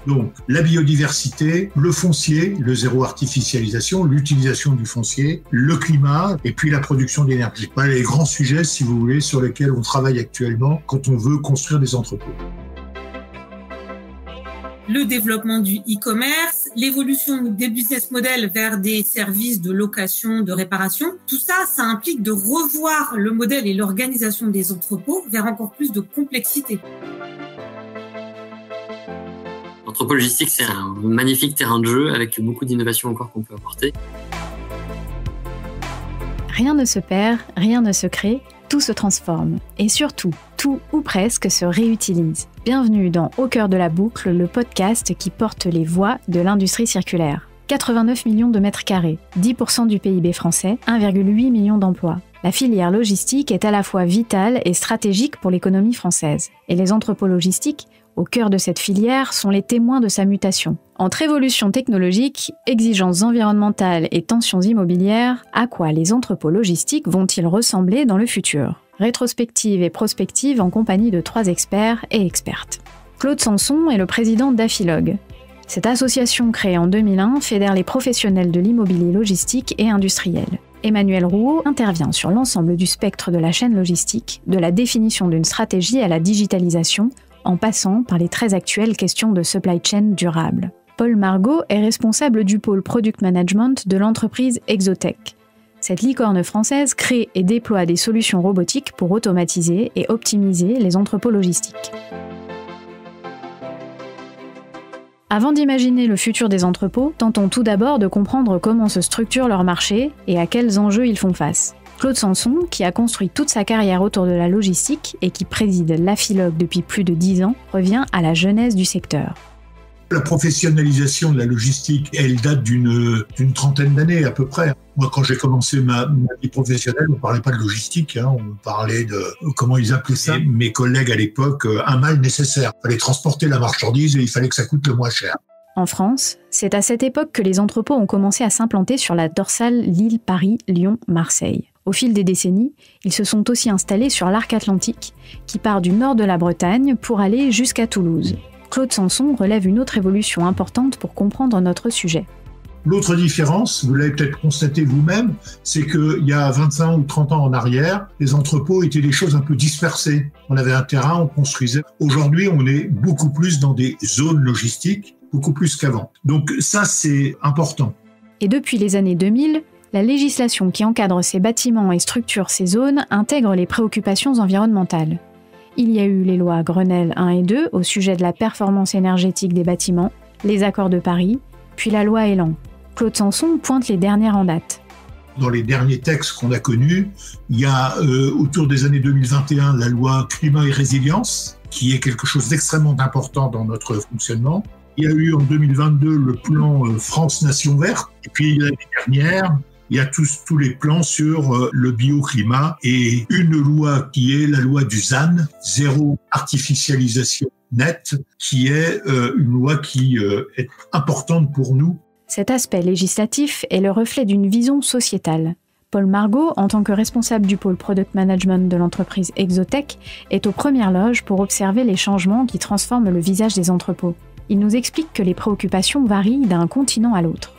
Donc, la biodiversité, le foncier, le zéro artificialisation, l'utilisation du foncier, le climat et puis la production d'énergie. Voilà les grands sujets, si vous voulez, sur lesquels on travaille actuellement quand on veut construire des entrepôts. Le développement du e-commerce, l'évolution des business models vers des services de location, de réparation, tout ça, ça implique de revoir le modèle et l'organisation des entrepôts vers encore plus de complexité. L'entrepôt logistique, c'est un magnifique terrain de jeu avec beaucoup d'innovations encore qu'on peut apporter. Rien ne se perd, rien ne se crée, tout se transforme. Et surtout, tout ou presque se réutilise. Bienvenue dans Au cœur de la boucle, le podcast qui porte les voix de l'industrie circulaire. 89 millions de mètres carrés, 10% du PIB français, 1,8 million d'emplois. La filière logistique est à la fois vitale et stratégique pour l'économie française. Et les entrepôts logistiques, au cœur de cette filière, sont les témoins de sa mutation. Entre évolution technologique, exigences environnementales et tensions immobilières, à quoi les entrepôts logistiques vont-ils ressembler dans le futur ? Rétrospective et prospective en compagnie de 3 experts et expertes. Claude Sanson est le président d'Afilog. Cette association créée en 2001 fédère les professionnels de l'immobilier logistique et industriel. Emmanuel Rouault intervient sur l'ensemble du spectre de la chaîne logistique, de la définition d'une stratégie à la digitalisation, en passant par les très actuelles questions de supply chain durable. Paul Margot est responsable du pôle Product Management de l'entreprise Exotech. Cette licorne française crée et déploie des solutions robotiques pour automatiser et optimiser les entrepôts logistiques. Avant d'imaginer le futur des entrepôts, tentons tout d'abord de comprendre comment se structure leur marché et à quels enjeux ils font face. Claude Sanson, qui a construit toute sa carrière autour de la logistique et qui préside l'Afilog depuis plus de 10 ans, revient à la genèse du secteur. La professionnalisation de la logistique, elle date d'une trentaine d'années à peu près. Moi, quand j'ai commencé ma vie professionnelle, on ne parlait pas de logistique, on parlait de, comment ils appelaient ça, mes collègues à l'époque, un mal nécessaire. Il fallait transporter la marchandise et il fallait que ça coûte le moins cher. En France, c'est à cette époque que les entrepôts ont commencé à s'implanter sur la dorsale Lille-Paris-Lyon-Marseille. Au fil des décennies, ils se sont aussi installés sur l'arc atlantique, qui part du nord de la Bretagne pour aller jusqu'à Toulouse. Claude Sanson relève une autre évolution importante pour comprendre notre sujet. L'autre différence, vous l'avez peut-être constaté vous-même, c'est qu'il y a 25 ou 30 ans en arrière, les entrepôts étaient des choses un peu dispersées. On avait un terrain, on construisait. Aujourd'hui, on est beaucoup plus dans des zones logistiques, beaucoup plus qu'avant. Donc ça, c'est important. Et depuis les années 2000, la législation qui encadre ces bâtiments et structure ces zones intègre les préoccupations environnementales. Il y a eu les lois Grenelle 1 et 2 au sujet de la performance énergétique des bâtiments, les accords de Paris, puis la loi Elan. Claude Sanson pointe les dernières en date. Dans les derniers textes qu'on a connus, il y a autour des années 2021 la loi Climat et Résilience, qui est quelque chose d'extrêmement important dans notre fonctionnement. Il y a eu en 2022 le plan France Nation Verte, et puis l'année dernière, il y a tous les plans sur le bioclimat et une loi qui est la loi du ZAN, zéro artificialisation nette, qui est une loi qui est importante pour nous. Cet aspect législatif est le reflet d'une vision sociétale. Paul Margot, en tant que responsable du pôle Product Management de l'entreprise Exotech, est aux premières loges pour observer les changements qui transforment le visage des entrepôts. Il nous explique que les préoccupations varient d'un continent à l'autre.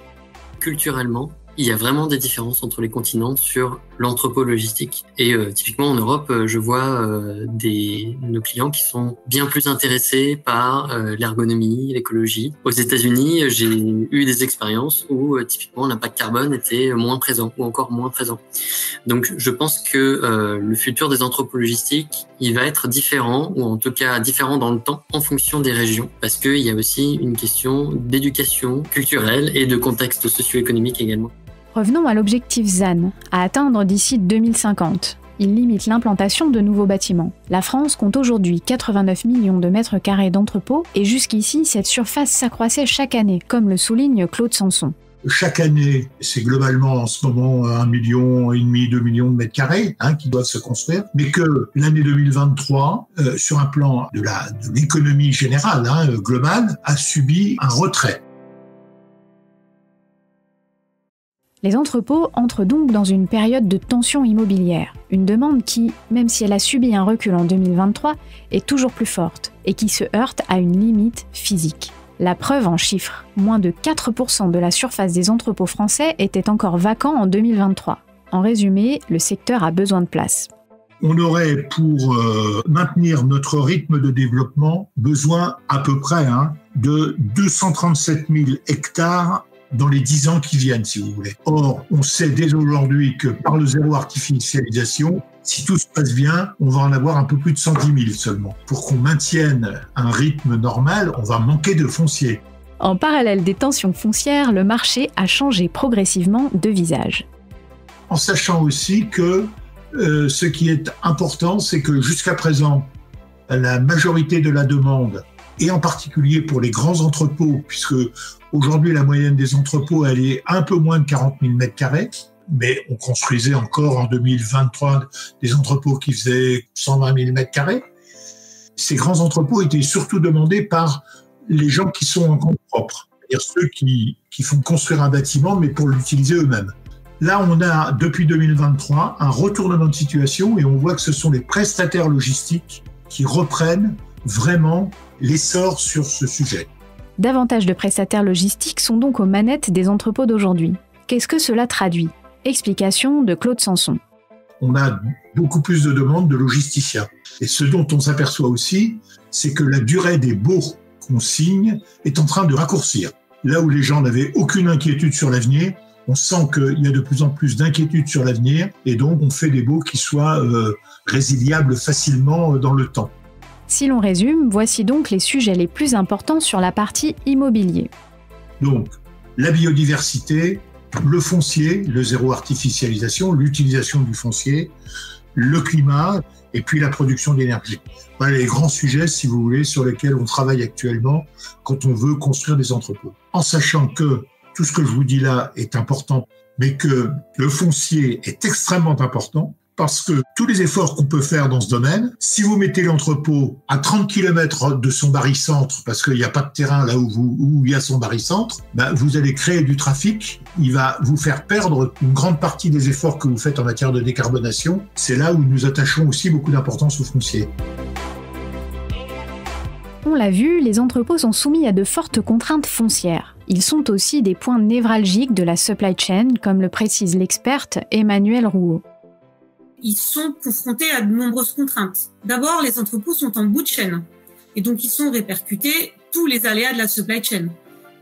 Culturellement, il y a vraiment des différences entre les continents sur l'entrepôt logistique. Et typiquement en Europe, je vois nos clients qui sont bien plus intéressés par l'ergonomie, l'écologie. Aux États-Unis, j'ai eu des expériences où typiquement l'impact carbone était moins présent ou encore moins présent. Donc je pense que le futur des entrepôts logistiques, il va être différent, ou en tout cas différent dans le temps en fonction des régions, parce qu'il y a aussi une question d'éducation culturelle et de contexte socio-économique également. Revenons à l'objectif ZAN, à atteindre d'ici 2050. Il limite l'implantation de nouveaux bâtiments. La France compte aujourd'hui 89 millions de mètres carrés d'entrepôts et jusqu'ici, cette surface s'accroissait chaque année, comme le souligne Claude Sanson. Chaque année, c'est globalement en ce moment 1,5 million, 2 millions de mètres carrés qui doivent se construire, mais que l'année 2023, sur un plan de l'économie générale, globale, a subi un retrait. Les entrepôts entrent donc dans une période de tension immobilière, une demande qui, même si elle a subi un recul en 2023, est toujours plus forte et qui se heurte à une limite physique. La preuve en chiffres, moins de 4% de la surface des entrepôts français était encore vacant en 2023. En résumé, le secteur a besoin de place. On aurait, pour maintenir notre rythme de développement, besoin à peu près de 237 000 hectares dans les 10 ans qui viennent, si vous voulez. Or, on sait dès aujourd'hui que par le zéro artificialisation, si tout se passe bien, on va en avoir un peu plus de 110 000 seulement. Pour qu'on maintienne un rythme normal, on va manquer de foncier. En parallèle des tensions foncières, le marché a changé progressivement de visage. En sachant aussi que ce qui est important, c'est que jusqu'à présent, la majorité de la demande, et en particulier pour les grands entrepôts, puisque aujourd'hui la moyenne des entrepôts, elle est un peu moins de 40 000 m², mais on construisait encore en 2023 des entrepôts qui faisaient 120 000 m². Ces grands entrepôts étaient surtout demandés par les gens qui sont en compte propre, c'est-à-dire ceux qui font construire un bâtiment, mais pour l'utiliser eux-mêmes. Là, on a, depuis 2023, un retournement de situation et on voit que ce sont les prestataires logistiques qui reprennent vraiment l'essor sur ce sujet. Davantage de prestataires logistiques sont donc aux manettes des entrepôts d'aujourd'hui. Qu'est-ce que cela traduit ? Explication de Claude Sanson. On a beaucoup plus de demandes de logisticiens. Et ce dont on s'aperçoit aussi, c'est que la durée des baux qu'on signe est en train de raccourcir. Là où les gens n'avaient aucune inquiétude sur l'avenir, on sent qu'il y a de plus en plus d'inquiétudes sur l'avenir et donc on fait des baux qui soient résiliables facilement dans le temps. Si l'on résume, voici donc les sujets les plus importants sur la partie immobilier. Donc, la biodiversité, le foncier, le zéro artificialisation, l'utilisation du foncier, le climat et puis la production d'énergie. Voilà les grands sujets, si vous voulez, sur lesquels on travaille actuellement quand on veut construire des entrepôts. En sachant que tout ce que je vous dis là est important, mais que le foncier est extrêmement important parce que tous les efforts qu'on peut faire dans ce domaine, si vous mettez l'entrepôt à 30 km de son barycentre, parce qu'il n'y a pas de terrain là où il y a son barycentre, vous allez créer du trafic, il va vous faire perdre une grande partie des efforts que vous faites en matière de décarbonation. C'est là où nous attachons aussi beaucoup d'importance au foncier. On l'a vu, les entrepôts sont soumis à de fortes contraintes foncières. Ils sont aussi des points névralgiques de la supply chain, comme le précise l'experte Emmanuelle Rouault. Ils sont confrontés à de nombreuses contraintes. D'abord, les entrepôts sont en bout de chaîne. Et donc, ils sont répercutés tous les aléas de la supply chain.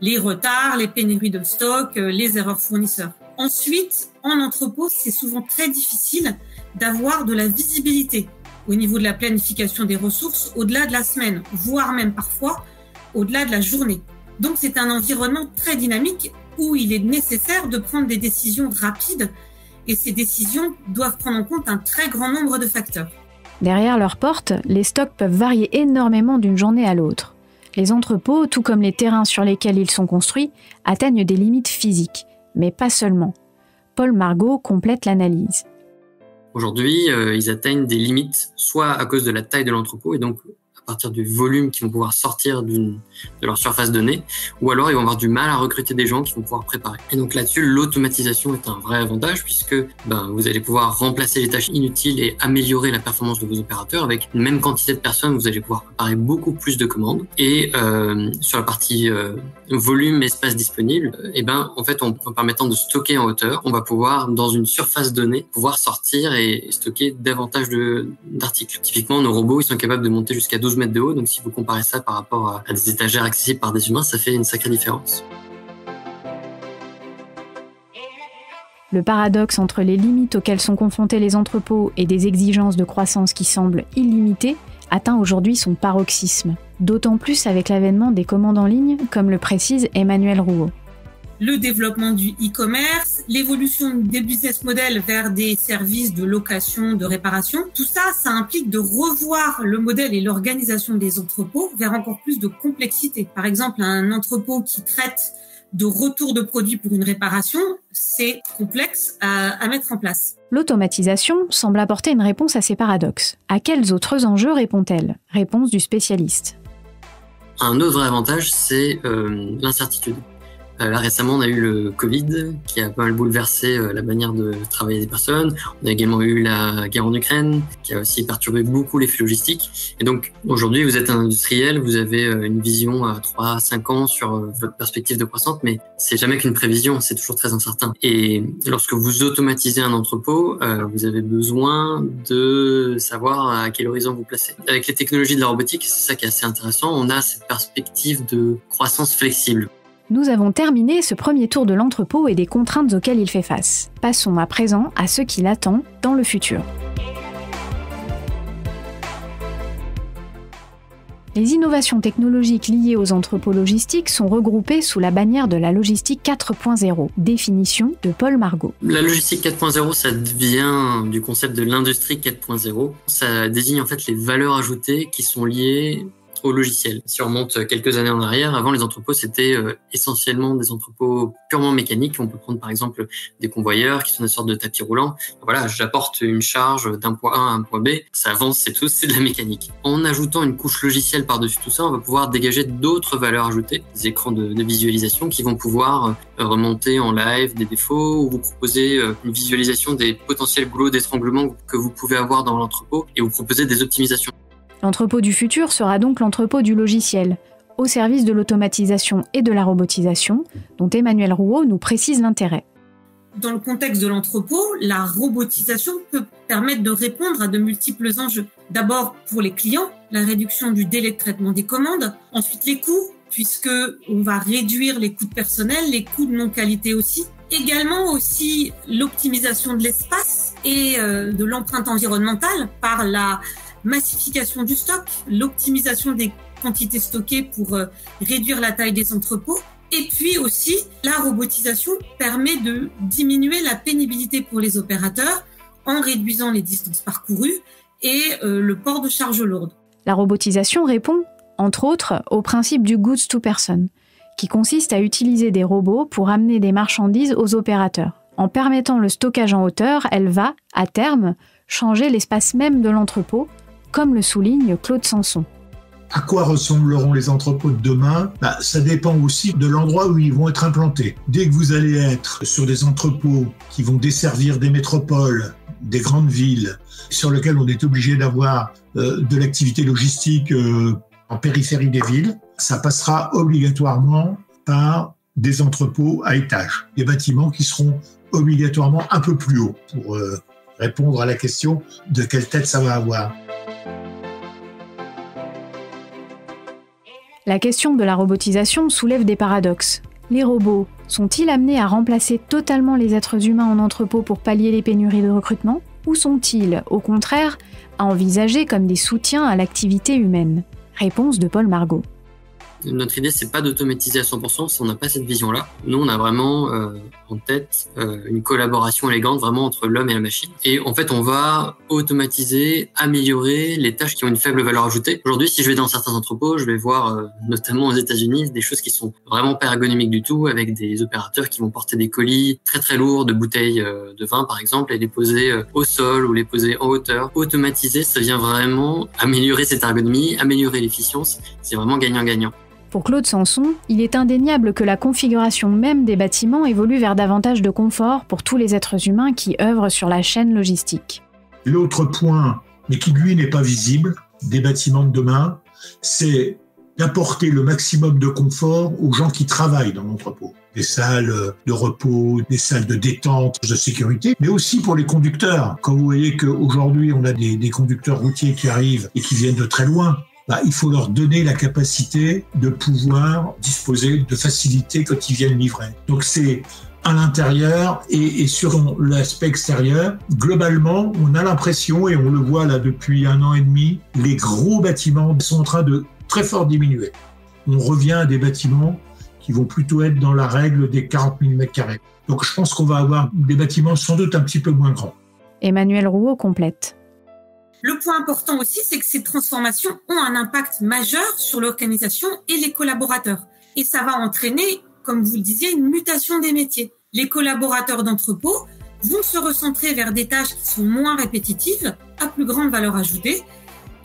Les retards, les pénuries de stock, les erreurs fournisseurs. Ensuite, en entrepôt, c'est souvent très difficile d'avoir de la visibilité au niveau de la planification des ressources au-delà de la semaine, voire même parfois au-delà de la journée. Donc, c'est un environnement très dynamique où il est nécessaire de prendre des décisions rapides et ces décisions doivent prendre en compte un très grand nombre de facteurs. Derrière leurs portes, les stocks peuvent varier énormément d'une journée à l'autre. Les entrepôts, tout comme les terrains sur lesquels ils sont construits, atteignent des limites physiques, mais pas seulement. Paul Margot complète l'analyse. Aujourd'hui, ils atteignent des limites, soit à cause de la taille de l'entrepôt, et donc à partir du volume qu'ils vont pouvoir sortir de leur surface donnée, ou alors ils vont avoir du mal à recruter des gens qui vont pouvoir préparer. Et donc là-dessus, l'automatisation est un vrai avantage puisque vous allez pouvoir remplacer les tâches inutiles et améliorer la performance de vos opérateurs. Avec une même quantité de personnes, vous allez pouvoir préparer beaucoup plus de commandes. Et sur la partie volume, espace disponible, en fait, en permettant de stocker en hauteur, on va pouvoir, dans une surface donnée, pouvoir sortir et stocker davantage d'articles. Typiquement, nos robots, ils sont capables de monter jusqu'à 12 mètres de haut, donc si vous comparez ça par rapport à des étagères accessibles par des humains, ça fait une sacrée différence. Le paradoxe entre les limites auxquelles sont confrontés les entrepôts et des exigences de croissance qui semblent illimitées atteint aujourd'hui son paroxysme, d'autant plus avec l'avènement des commandes en ligne, comme le précise Emmanuelle Rouault. Le développement du e-commerce, l'évolution des business models vers des services de location, de réparation, tout ça, ça implique de revoir le modèle et l'organisation des entrepôts vers encore plus de complexité. Par exemple, un entrepôt qui traite de retour de produits pour une réparation, c'est complexe à mettre en place. L'automatisation semble apporter une réponse à ces paradoxes. À quels autres enjeux répond-elle ? Réponse du spécialiste. Un autre vrai avantage, c'est l'incertitude. Là récemment, on a eu le Covid qui a pas mal bouleversé la manière de travailler des personnes. On a également eu la guerre en Ukraine qui a aussi perturbé beaucoup les flux logistiques. Et donc aujourd'hui, vous êtes un industriel, vous avez une vision à 3 à 5 ans sur votre perspective de croissance, mais c'est jamais qu'une prévision, c'est toujours très incertain. Et lorsque vous automatisez un entrepôt, vous avez besoin de savoir à quel horizon vous placez. Avec les technologies de la robotique, c'est ça qui est assez intéressant, on a cette perspective de croissance flexible. Nous avons terminé ce premier tour de l'entrepôt et des contraintes auxquelles il fait face. Passons à présent à ce qui l'attend dans le futur. Les innovations technologiques liées aux entrepôts logistiques sont regroupées sous la bannière de la logistique 4.0, définition de Paul Margot. La logistique 4.0, ça vient du concept de l'industrie 4.0. Ça désigne en fait les valeurs ajoutées qui sont liées au logiciel. Si on remonte quelques années en arrière, avant les entrepôts, c'était essentiellement des entrepôts purement mécaniques. On peut prendre par exemple des convoyeurs qui sont des sortes de tapis roulants. Voilà, j'apporte une charge d'un point A à un point B, ça avance, c'est tout, c'est de la mécanique. En ajoutant une couche logicielle par-dessus tout ça, on va pouvoir dégager d'autres valeurs ajoutées, des écrans de visualisation qui vont pouvoir remonter en live des défauts ou vous proposer une visualisation des potentiels goulots d'étranglement que vous pouvez avoir dans l'entrepôt et vous proposer des optimisations. L'entrepôt du futur sera donc l'entrepôt du logiciel, au service de l'automatisation et de la robotisation, dont Emmanuel Rouault nous précise l'intérêt. Dans le contexte de l'entrepôt, la robotisation peut permettre de répondre à de multiples enjeux. D'abord, pour les clients, la réduction du délai de traitement des commandes. Ensuite, les coûts, puisque on va réduire les coûts de personnel, les coûts de non-qualité aussi. Également aussi l'optimisation de l'espace et de l'empreinte environnementale par la massification du stock, l'optimisation des quantités stockées pour réduire la taille des entrepôts. Et puis aussi, la robotisation permet de diminuer la pénibilité pour les opérateurs en réduisant les distances parcourues et le port de charges lourdes. La robotisation répond, entre autres, au principe du goods to person, qui consiste à utiliser des robots pour amener des marchandises aux opérateurs. En permettant le stockage en hauteur, elle va, à terme, changer l'espace même de l'entrepôt, comme le souligne Claude Sanson. À quoi ressembleront les entrepôts de demain ? Ça dépend aussi de l'endroit où ils vont être implantés. Dès que vous allez être sur des entrepôts qui vont desservir des métropoles, des grandes villes, sur lesquelles on est obligé d'avoir de l'activité logistique en périphérie des villes, ça passera obligatoirement par des entrepôts à étages, des bâtiments qui seront obligatoirement un peu plus hauts pour répondre à la question de quelle tête ça va avoir. La question de la robotisation soulève des paradoxes. Les robots sont-ils amenés à remplacer totalement les êtres humains en entrepôt pour pallier les pénuries de recrutement ? Ou sont-ils, au contraire, à envisager comme des soutiens à l'activité humaine ? Réponse de Paul Margot. Notre idée, c'est pas d'automatiser à 100%, on n'a pas cette vision-là. Nous, on a vraiment en tête une collaboration élégante vraiment entre l'homme et la machine. Et en fait, on va automatiser, améliorer les tâches qui ont une faible valeur ajoutée. Aujourd'hui, si je vais dans certains entrepôts, je vais voir, notamment aux États-Unis, des choses qui sont vraiment pas ergonomiques du tout, avec des opérateurs qui vont porter des colis très très lourds de bouteilles de vin, par exemple, et les poser au sol ou les poser en hauteur. Automatiser, ça vient vraiment améliorer cette ergonomie, améliorer l'efficience. C'est vraiment gagnant-gagnant. Pour Claude Sanson, il est indéniable que la configuration même des bâtiments évolue vers davantage de confort pour tous les êtres humains qui œuvrent sur la chaîne logistique. L'autre point, mais qui lui n'est pas visible, des bâtiments de demain, c'est d'apporter le maximum de confort aux gens qui travaillent dans l'entrepôt. Des salles de repos, des salles de détente, de sécurité, mais aussi pour les conducteurs. Quand vous voyez qu'aujourd'hui, on a des conducteurs routiers qui arrivent et qui viennent de très loin, il faut leur donner la capacité de pouvoir disposer de facilités quand ils viennent livrer. Donc c'est à l'intérieur et sur l'aspect extérieur. Globalement, on a l'impression, et on le voit là depuis 1 an et demi, les gros bâtiments sont en train de très fort diminuer. On revient à des bâtiments qui vont plutôt être dans la règle des 40 000 m². Donc je pense qu'on va avoir des bâtiments sans doute un petit peu moins grands. Emmanuel Rouault complète. Le point important aussi, c'est que ces transformations ont un impact majeur sur l'organisation et les collaborateurs. Et ça va entraîner, comme vous le disiez, une mutation des métiers. Les collaborateurs d'entrepôt vont se recentrer vers des tâches qui sont moins répétitives, à plus grande valeur ajoutée.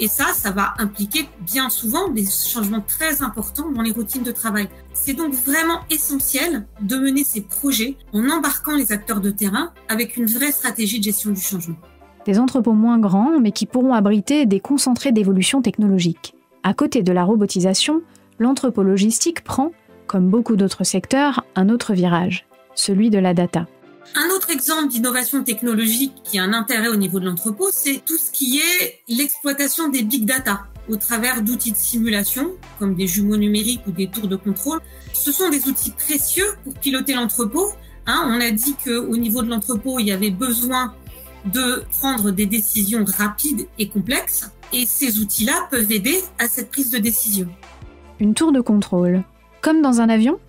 Et ça va impliquer bien souvent des changements très importants dans les routines de travail. C'est donc vraiment essentiel de mener ces projets en embarquant les acteurs de terrain avec une vraie stratégie de gestion du changement. Des entrepôts moins grands, mais qui pourront abriter des concentrés d'évolution technologique. À côté de la robotisation, l'entrepôt logistique prend, comme beaucoup d'autres secteurs, un autre virage, celui de la data. Un autre exemple d'innovation technologique qui a un intérêt au niveau de l'entrepôt, c'est tout ce qui est l'exploitation des big data au travers d'outils de simulation, comme des jumeaux numériques ou des tours de contrôle. Ce sont des outils précieux pour piloter l'entrepôt. On a dit qu'au niveau de l'entrepôt, il y avait besoin de prendre des décisions rapides et complexes, et ces outils-là peuvent aider à cette prise de décision. Une tour de contrôle, comme dans un avion ?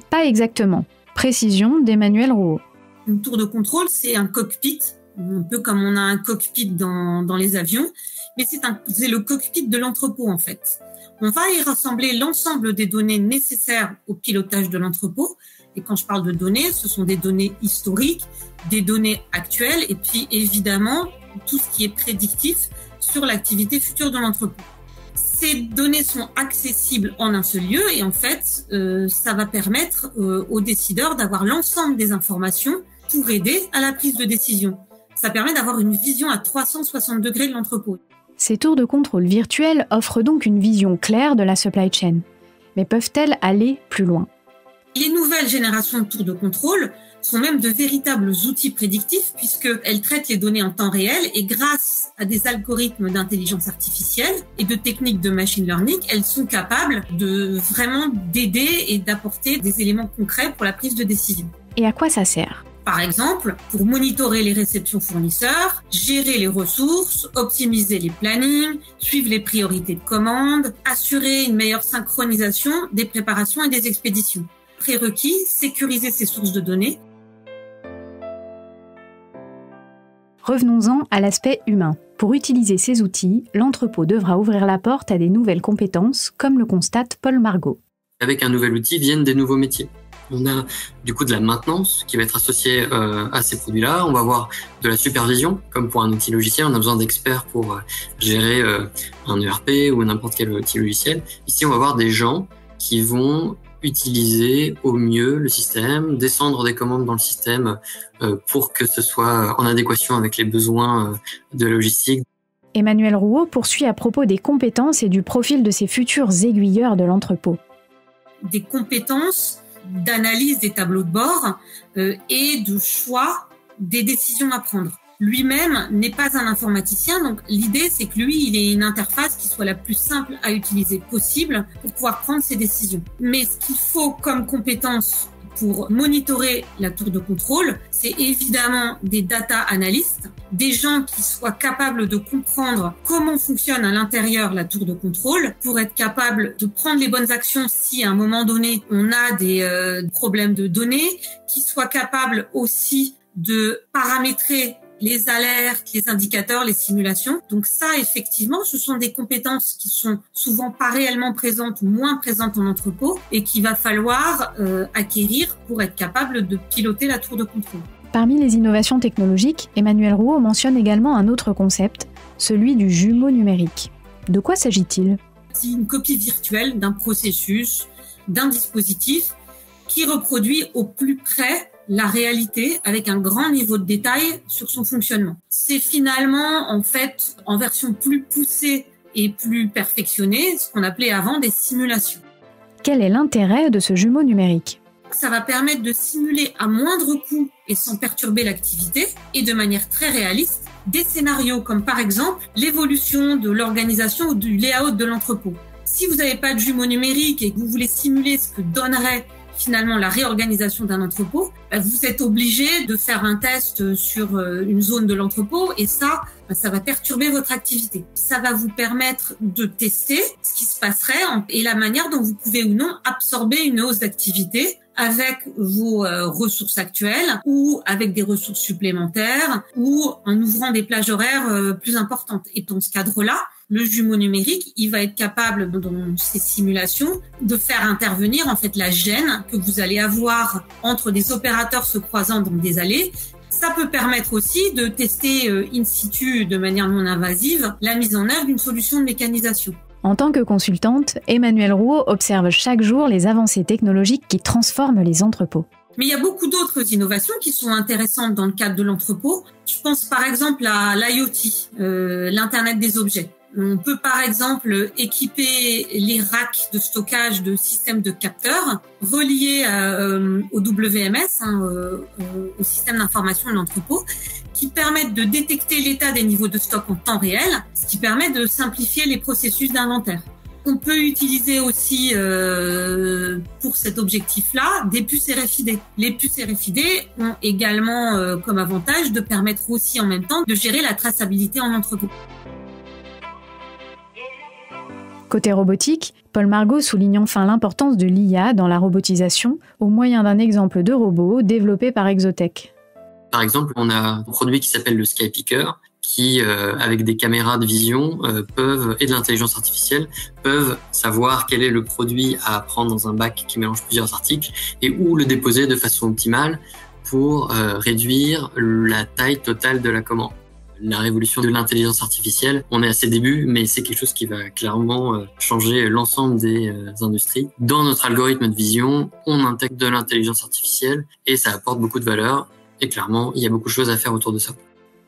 Pas exactement. Précision d'Emmanuel Rouault. Une tour de contrôle, c'est un cockpit, un peu comme on a un cockpit dans les avions, mais c'est le cockpit de l'entrepôt en fait. On va y rassembler l'ensemble des données nécessaires au pilotage de l'entrepôt. Et quand je parle de données, ce sont des données historiques, des données actuelles, et puis évidemment tout ce qui est prédictif sur l'activité future de l'entrepôt. Ces données sont accessibles en un seul lieu et en fait, ça va permettre aux décideurs d'avoir l'ensemble des informations pour aider à la prise de décision. Ça permet d'avoir une vision à 360 degrés de l'entrepôt. Ces tours de contrôle virtuels offrent donc une vision claire de la supply chain. Mais peuvent-elles aller plus loin ? Les nouvelles générations de tours de contrôle sont même de véritables outils prédictifs puisqu'elles traitent les données en temps réel et grâce à des algorithmes d'intelligence artificielle et de techniques de machine learning, elles sont capables de vraiment d'aider et d'apporter des éléments concrets pour la prise de décision. Et à quoi ça sert ? Par exemple, pour monitorer les réceptions fournisseurs, gérer les ressources, optimiser les plannings, suivre les priorités de commande, assurer une meilleure synchronisation des préparations et des expéditions. Prérequis, sécuriser ces sources de données. Revenons-en à l'aspect humain. Pour utiliser ces outils, l'entrepôt devra ouvrir la porte à des nouvelles compétences, comme le constate Paul Margot. Avec un nouvel outil viennent des nouveaux métiers. On a du coup de la maintenance qui va être associée à ces produits-là. On va avoir de la supervision, comme pour un outil logiciel. On a besoin d'experts pour gérer un ERP ou n'importe quel outil logiciel. Ici, on va avoir des gens qui vont utiliser au mieux le système, descendre des commandes dans le système pour que ce soit en adéquation avec les besoins de la logistique. Emmanuel Rouault poursuit à propos des compétences et du profil de ces futurs aiguilleurs de l'entrepôt. Des compétences d'analyse des tableaux de bord et de choix des décisions à prendre. Lui-même n'est pas un informaticien, donc l'idée c'est que lui, il ait une interface qui soit la plus simple à utiliser possible pour pouvoir prendre ses décisions. Mais ce qu'il faut comme compétence pour monitorer la tour de contrôle, c'est évidemment des data analystes, des gens qui soient capables de comprendre comment fonctionne à l'intérieur la tour de contrôle pour être capables de prendre les bonnes actions si à un moment donné on a des problèmes de données, qui soient capables aussi de paramétrer les alertes, les indicateurs, les simulations. Donc ça, effectivement, ce sont des compétences qui sont souvent pas réellement présentes ou moins présentes en entrepôt et qu'il va falloir acquérir pour être capable de piloter la tour de contrôle. Parmi les innovations technologiques, Emmanuel Rouault mentionne également un autre concept, celui du jumeau numérique. De quoi s'agit-il ? C'est une copie virtuelle d'un processus, d'un dispositif qui reproduit au plus près la réalité avec un grand niveau de détail sur son fonctionnement. C'est finalement, en fait, en version plus poussée et plus perfectionnée, ce qu'on appelait avant des simulations. Quel est l'intérêt de ce jumeau numérique ? Ça va permettre de simuler à moindre coût et sans perturber l'activité et de manière très réaliste des scénarios comme par exemple l'évolution de l'organisation ou du layout de l'entrepôt. Si vous n'avez pas de jumeau numérique et que vous voulez simuler ce que donnerait finalement la réorganisation d'un entrepôt, vous êtes obligé de faire un test sur une zone de l'entrepôt et ça va perturber votre activité. Ça va vous permettre de tester ce qui se passerait et la manière dont vous pouvez ou non absorber une hausse d'activité avec vos ressources actuelles ou avec des ressources supplémentaires ou en ouvrant des plages horaires plus importantes. Et dans ce cadre-là, le jumeau numérique, il va être capable, dans ces simulations, de faire intervenir en fait la gêne que vous allez avoir entre des opérateurs se croisant dans des allées. Ça peut permettre aussi de tester in situ de manière non invasive la mise en œuvre d'une solution de mécanisation. En tant que consultante, Emmanuelle Rouault observe chaque jour les avancées technologiques qui transforment les entrepôts. Mais il y a beaucoup d'autres innovations qui sont intéressantes dans le cadre de l'entrepôt. Je pense par exemple à l'IoT, l'Internet des objets. On peut par exemple équiper les racks de stockage de systèmes de capteurs reliés au WMS, au système d'information de l'entrepôt, qui permettent de détecter l'état des niveaux de stock en temps réel, ce qui permet de simplifier les processus d'inventaire. On peut utiliser aussi pour cet objectif-là des puces RFID. Les puces RFID ont également comme avantage de permettre aussi en même temps de gérer la traçabilité en entrepôt. Côté robotique, Paul Margot souligne enfin l'importance de l'IA dans la robotisation au moyen d'un exemple de robot développé par Exotech. Par exemple, on a un produit qui s'appelle le Skypicker qui, avec des caméras de vision et de l'intelligence artificielle, peuvent savoir quel est le produit à prendre dans un bac qui mélange plusieurs articles et où le déposer de façon optimale pour réduire la taille totale de la commande. La révolution de l'intelligence artificielle, on est à ses débuts, mais c'est quelque chose qui va clairement changer l'ensemble des industries. Dans notre algorithme de vision, on intègre de l'intelligence artificielle et ça apporte beaucoup de valeur. Et clairement, il y a beaucoup de choses à faire autour de ça.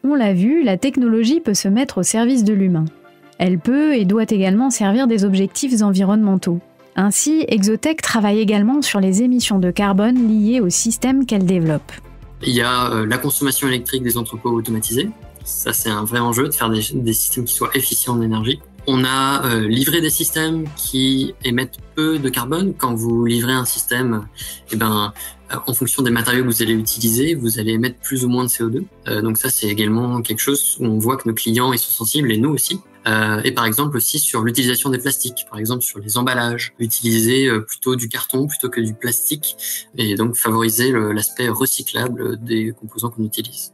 On l'a vu, la technologie peut se mettre au service de l'humain. Elle peut et doit également servir des objectifs environnementaux. Ainsi, Exotech travaille également sur les émissions de carbone liées au système qu'elle développe. Il y a la consommation électrique des entrepôts automatisés. Ça, c'est un vrai enjeu de faire des systèmes qui soient efficients en énergie. On a livré des systèmes qui émettent peu de carbone. Quand vous livrez un système, en fonction des matériaux que vous allez utiliser, vous allez émettre plus ou moins de CO2. Donc ça, c'est également quelque chose où on voit que nos clients ils sont sensibles et nous aussi. Et par exemple aussi sur l'utilisation des plastiques, par exemple sur les emballages, utiliser plutôt du carton plutôt que du plastique et donc favoriser l'aspect recyclable des composants qu'on utilise.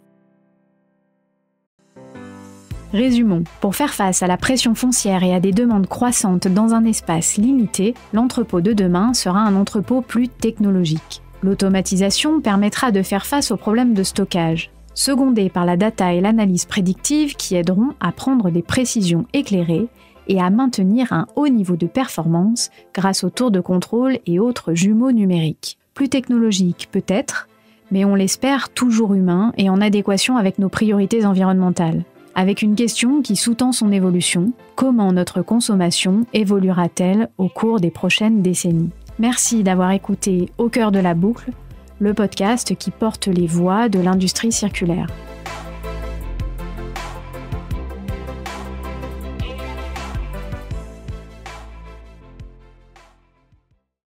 Résumons, pour faire face à la pression foncière et à des demandes croissantes dans un espace limité, l'entrepôt de demain sera un entrepôt plus technologique. L'automatisation permettra de faire face aux problèmes de stockage, secondée par la data et l'analyse prédictive qui aideront à prendre des précisions éclairées et à maintenir un haut niveau de performance grâce aux tours de contrôle et autres jumeaux numériques. Plus technologique peut-être, mais on l'espère toujours humain et en adéquation avec nos priorités environnementales. Avec une question qui sous-tend son évolution, comment notre consommation évoluera-t-elle au cours des prochaines décennies ? Merci d'avoir écouté Au cœur de la boucle, le podcast qui porte les voix de l'industrie circulaire.